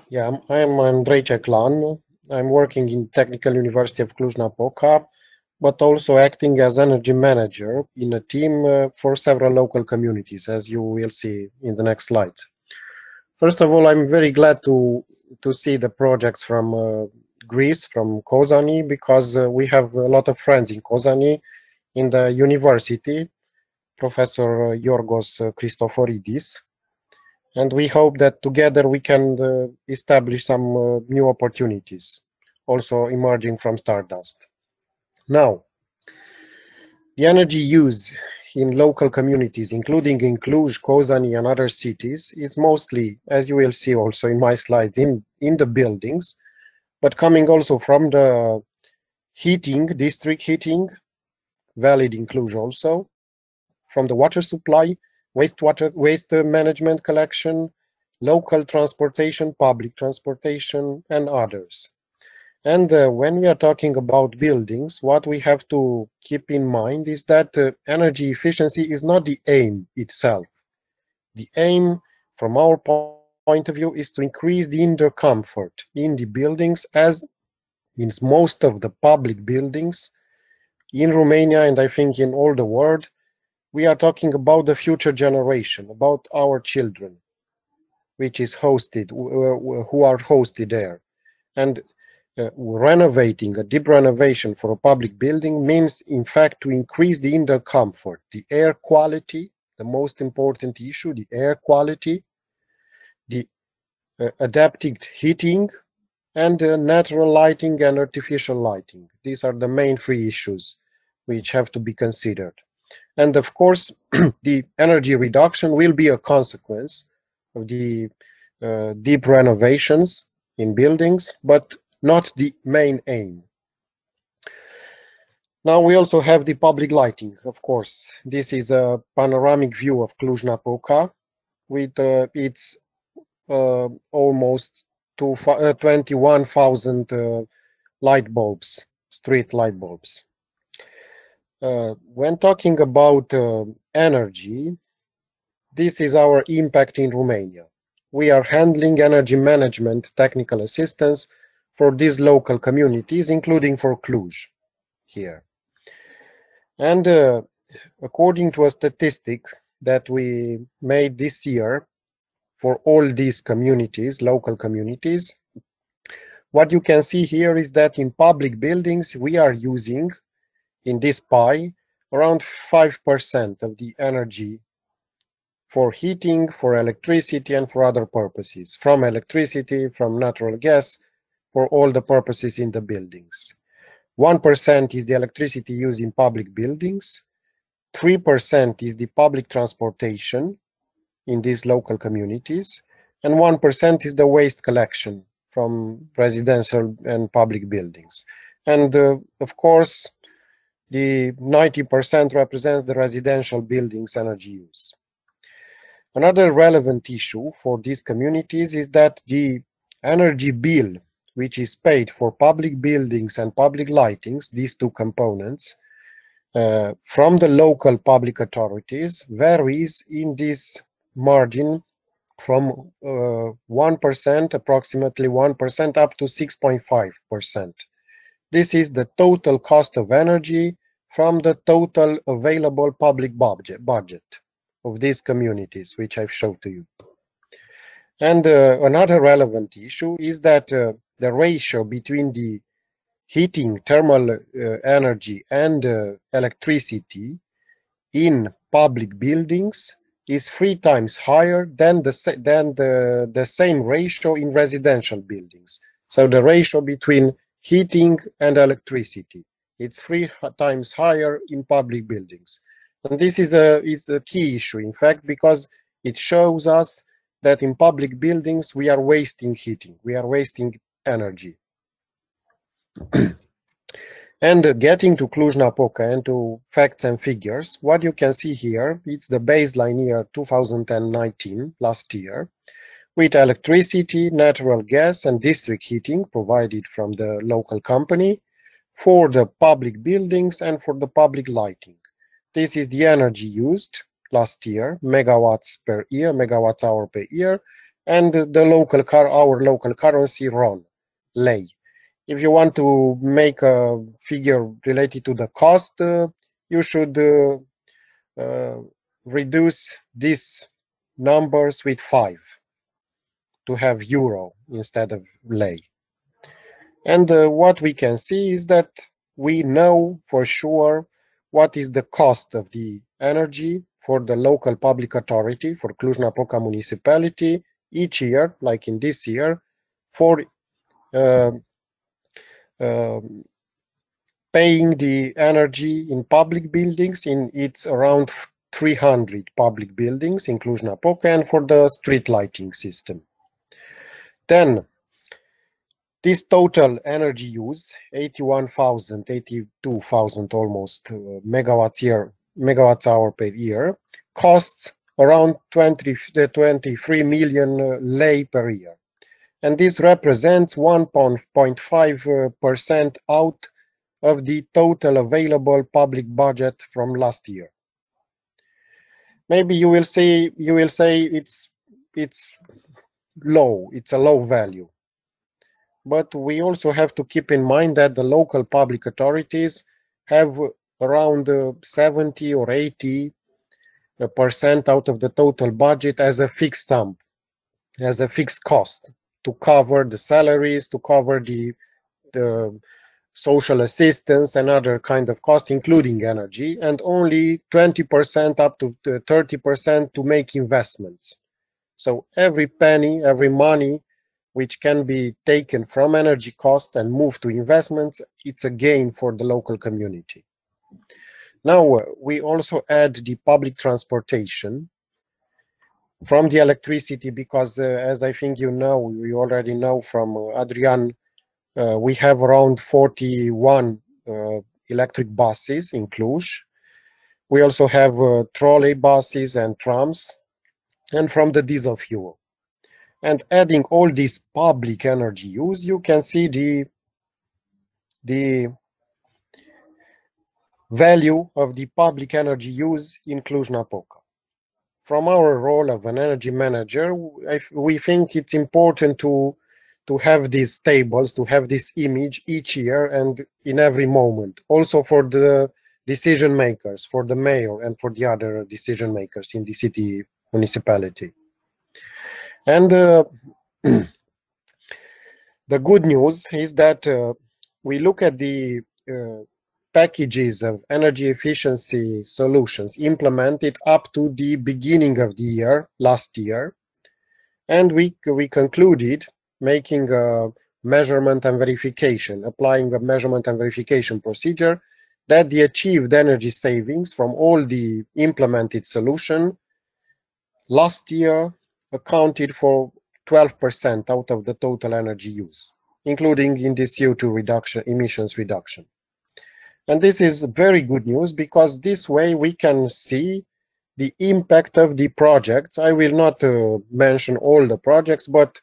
Yeah, I'm Andrei Ceclan. I'm working in Technical University of Cluj-Napoca, but also acting as energy manager in a team for several local communities, as you will see in the next slides. First of all, I'm very glad to see the projects from Greece, from Kozani, because we have a lot of friends in Kozani in the university, Professor Yorgos Christoforidis, and we hope that together we can establish some new opportunities also emerging from Stardust. Now, the energy use in local communities, including in Cluj, Kozani, and other cities, is mostly, as you will see also in my slides, in the buildings, but coming also from the heating, district heating, valid in Cluj also, from the water supply, waste management collection, local transportation, public transportation, and others. And when we are talking about buildings, what we have to keep in mind is that energy efficiency is not the aim itself. The aim, from our point of view, is to increase the indoor comfort in the buildings, as in most of the public buildings in Romania, and I think in all the world, we are talking about the future generation, about our children, which is hosted, who are hosted there. And renovating, a deep renovation for a public building means, in fact, to increase the indoor comfort, the air quality, the most important issue, the air quality, the adapted heating, and natural lighting and artificial lighting. These are the main three issues which have to be considered. And of course, the energy reduction will be a consequence of the deep renovations in buildings, but not the main aim. Now we also have the public lighting, of course. This is a panoramic view of Cluj-Napoca with its almost 21,000 light bulbs, street light bulbs. When talking about energy, this is our impact in Romania. We are handling energy management technical assistance for these local communities, including for Cluj here. And according to a statistic that we made this year for all these communities, local communities, what you can see here is that in public buildings, we are using, in this pie, around 5% of the energy for heating, for electricity, and for other purposes, from electricity, from natural gas, for all the purposes in the buildings. 1% is the electricity used in public buildings, 3% is the public transportation in these local communities, and 1% is the waste collection from residential and public buildings. And of course, the 90% represents the residential buildings energy use. Another relevant issue for these communities is that the energy bill, which is paid for public buildings and public lightings, these two components, from the local public authorities varies in this margin from 1%, approximately 1%, up to 6.5%. This is the total cost of energy from the total available public budget of these communities, which I've showed to you. And another relevant issue is that the ratio between the heating, thermal energy, and electricity in public buildings is 3 times higher than the same ratio in residential buildings. So the ratio between heating and electricity, it's 3 times higher in public buildings. And this is a key issue, in fact, because it shows us that in public buildings we are wasting heating, we are wasting energy. And getting to Cluj-Napoca and to facts and figures, what you can see here, it's the baseline year 2019, last year, with electricity, natural gas, and district heating provided from the local company for the public buildings and for the public lighting. This is the energy used last year, megawatts per year, megawatts hour per year, and our local currency RON, lei. If you want to make a figure related to the cost, you should uh, reduce these numbers with 5 to have euro instead of lei. And what we can see is that we know for sure what is the cost of the energy for the local public authority, for Cluj-Napoca municipality, each year, like in this year, for uh, uh, paying the energy in public buildings. It's around 300 public buildings in Cluj-Napoca, and for the street lighting system. Then this total energy use, 81,000, 82,000 almost megawatts hour per year, costs around 23 million lei per year. And this represents 1.5% out of the total available public budget from last year. Maybe you will say it's low, it's a low value. But we also have to keep in mind that the local public authorities have around 70 or 80% out of the total budget as a fixed sum, as a fixed cost to cover the salaries, to cover the social assistance and other kind of cost, including energy, and only 20% up to 30% to make investments. So every penny, every money which can be taken from energy cost and moved to investments, it's a gain for the local community. Now, we also add the public transportation from the electricity because, as I think you know, we already know from Adrian, we have around 41 electric buses in Cluj. We also have trolley buses and trams, and from the diesel fuel. And adding all this public energy use, you can see the value of the public energy use in Cluj-Napoca. From our role of an energy manager, we think it's important to have these tables, to have this image each year and in every moment, also for the decision makers, for the mayor and for the other decision makers in the city municipality. And the good news is that we look at the packages of energy efficiency solutions implemented up to the beginning of the year, last year, and we concluded making a measurement and verification, applying a measurement and verification procedure that the achieved energy savings from all the implemented solution last year accounted for 12% out of the total energy use, including in the CO2 reduction, emissions reduction. And this is very good news because this way we can see the impact of the projects. I will not mention all the projects, but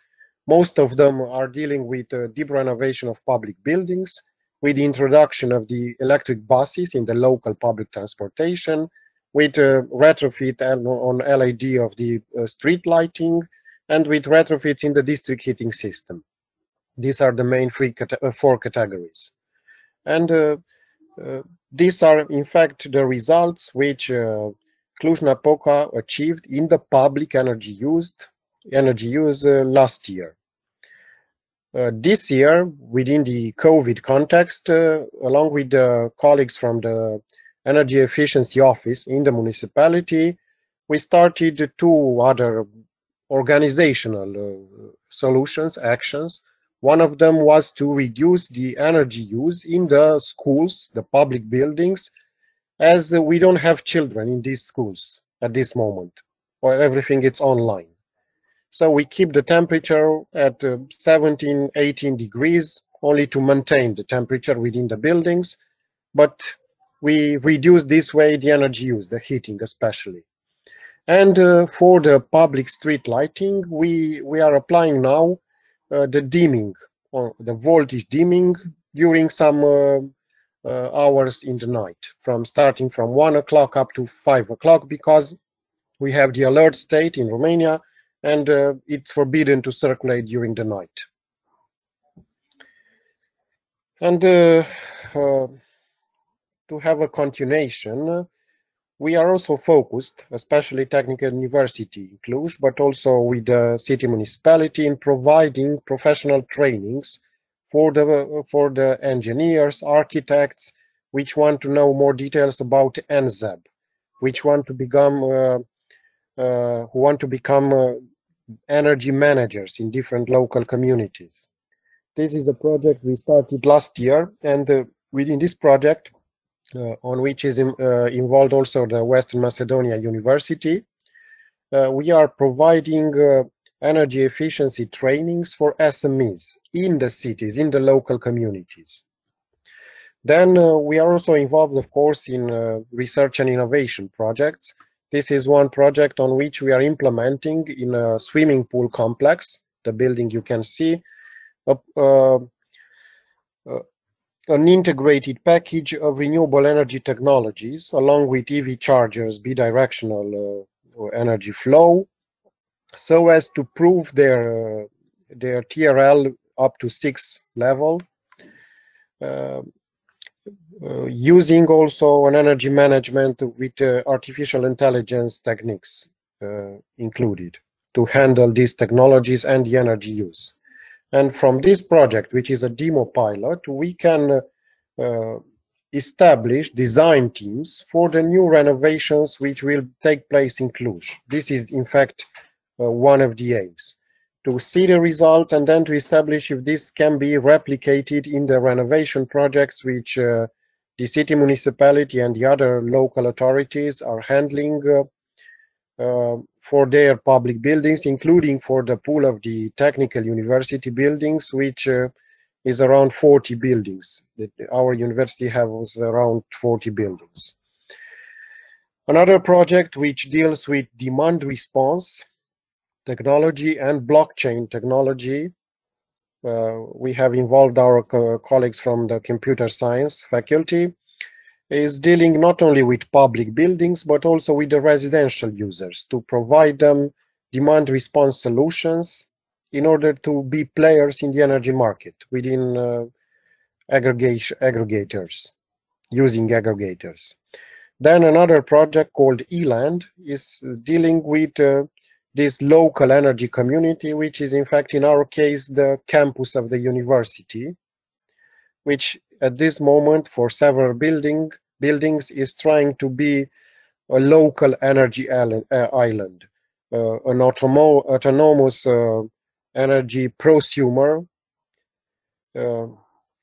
most of them are dealing with deep renovation of public buildings, with the introduction of the electric buses in the local public transportation, with retrofit on LED of the street lighting, and with retrofits in the district heating system. These are the main four categories. And these are, in fact, the results which Cluj-Napoca achieved in the public energy use last year. This year, within the COVID context, along with the colleagues from the Energy Efficiency Office in the municipality, we started 2 other organizational solutions, actions. One of them was to reduce the energy use in the schools, the public buildings, as we don't have children in these schools at this moment, or everything is online. So we keep the temperature at 17, 18 degrees, only to maintain the temperature within the buildings, but we reduce this way the energy use, the heating especially. And for the public street lighting, we are applying now the dimming, or the voltage dimming during some hours in the night, starting from 1 o'clock up to 5 o'clock, because we have the alert state in Romania, and it's forbidden to circulate during the night. And to have a continuation, we are also focused, especially Technical University in Cluj, but also with the city municipality, in providing professional trainings for the engineers, architects, which want to know more details about NZEB, which want to become who want to become energy managers in different local communities. This is a project we started last year, and within this project, on which is involved also the Western Macedonia University, we are providing energy efficiency trainings for SMEs in the cities, in the local communities. Then we are also involved, of course, in research and innovation projects. This is one project on which we are implementing in a swimming pool complex, the building you can see, an integrated package of renewable energy technologies, along with EV chargers, bidirectional energy flow, so as to prove their TRL up to 6 level, using also an energy management with artificial intelligence techniques included to handle these technologies and the energy use. And from this project, which is a demo pilot, we can establish design teams for the new renovations which will take place in Cluj. This is, in fact, one of the aims, to see the results and then to establish if this can be replicated in the renovation projects which the city municipality and the other local authorities are handling for their public buildings, including for the pool of the technical university buildings, which is around 40 buildings. Our university has around 40 buildings. Another project which deals with demand response technology and blockchain technology. We have involved our colleagues from the computer science faculty, is dealing not only with public buildings, but also with the residential users to provide them demand response solutions in order to be players in the energy market within aggregators, using aggregators. Then another project called eLand is dealing with this local energy community, which is in fact in our case the campus of the university, which at this moment for several buildings is trying to be a local energy island, an autonomous energy prosumer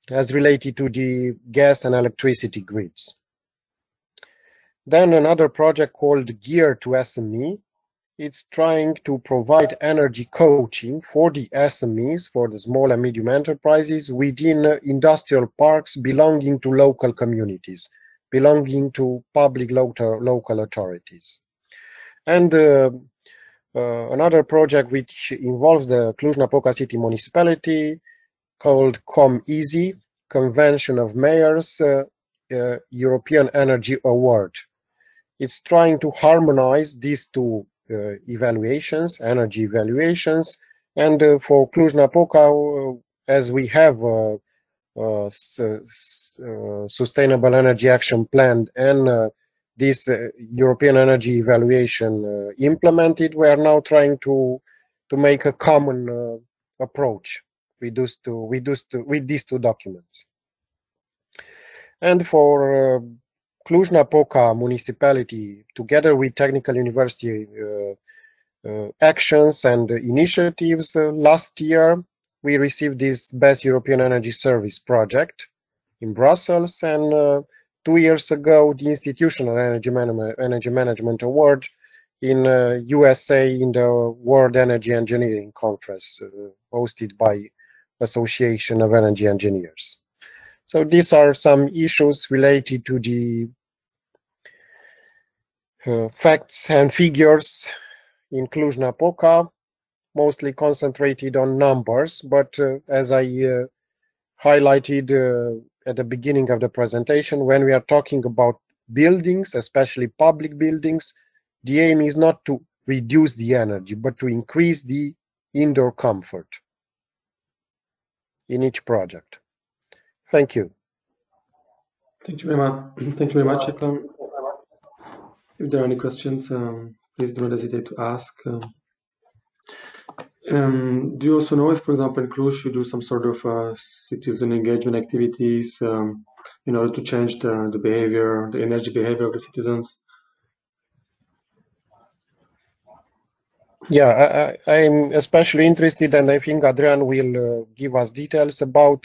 as related to the gas and electricity grids. Then another project called Gear to SME. It's trying to provide energy coaching for the SMEs, for the small and medium enterprises within industrial parks belonging to local communities, belonging to public local authorities. And another project which involves the Cluj-Napoca city municipality called ComEasy, Convention of Mayors European Energy Award. It's trying to harmonize these two evaluations, energy evaluations, and for Cluj-Napoca, as we have sustainable energy action plan and this European energy evaluation implemented, we are now trying to make a common approach with these two documents. And for Cluj-Napoca municipality, together with technical university actions and initiatives, last year we received this Best European Energy Service project in Brussels, and 2 years ago the Institutional Energy Management Award in USA in the World Energy Engineering Conference hosted by Association of Energy Engineers. So these are some issues related to the facts and figures in Cluj-Napoca, mostly concentrated on numbers, but as I highlighted at the beginning of the presentation, when we are talking about buildings, especially public buildings, the aim is not to reduce the energy, but to increase the indoor comfort in each project. Thank you. Thank you very much. Thank you very much, Ceclan. If there are any questions, please do not hesitate to ask. Do you also know if, for example, in Cluj, you do some sort of citizen engagement activities in order to change the behavior, the energy behavior of the citizens? Yeah, I'm especially interested, and I think Adrian will give us details about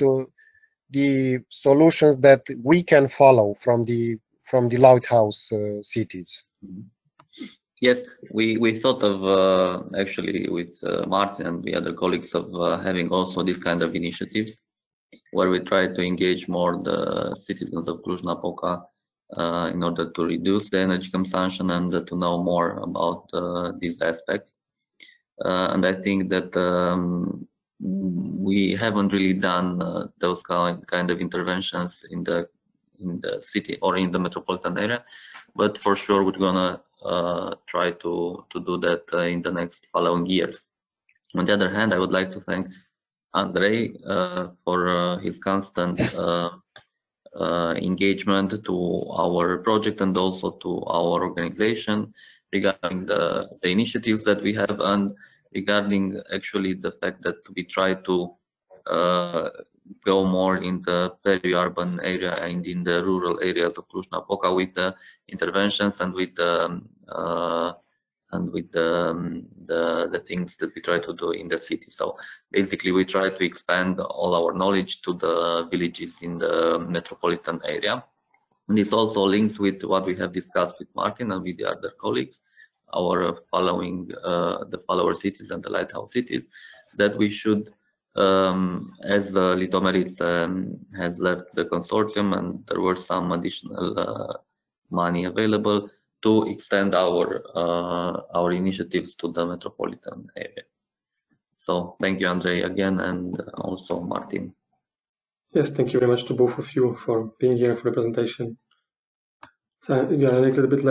the solutions that we can follow from the lighthouse cities. Yes, we thought of actually with Martin and the other colleagues of having also this kind of initiatives where we try to engage more the citizens of Cluj-Napoca in order to reduce the energy consumption and to know more about these aspects. And I think that we haven't really done those kind of interventions in the city or in the metropolitan area, but for sure we're gonna try to do that in the next following years. On the other hand, I would like to thank Andrei for his constant engagement to our project and also to our organization regarding the initiatives that we have, and regarding actually the fact that we try to go more in the peri-urban area and in the rural areas of Cluj-Napoca with the interventions and with the things that we try to do in the city. So basically we try to expand all our knowledge to the villages in the metropolitan area. And this also links with what we have discussed with Martin and with the other colleagues, our following the follower cities and the lighthouse cities, that we should, as Litomeris has left the consortium and there were some additional money available, to extend our initiatives to the metropolitan area. So thank you, Andrei, again, and also Martin. Yes, thank you very much to both of you for being here for the presentation. So we are a little bit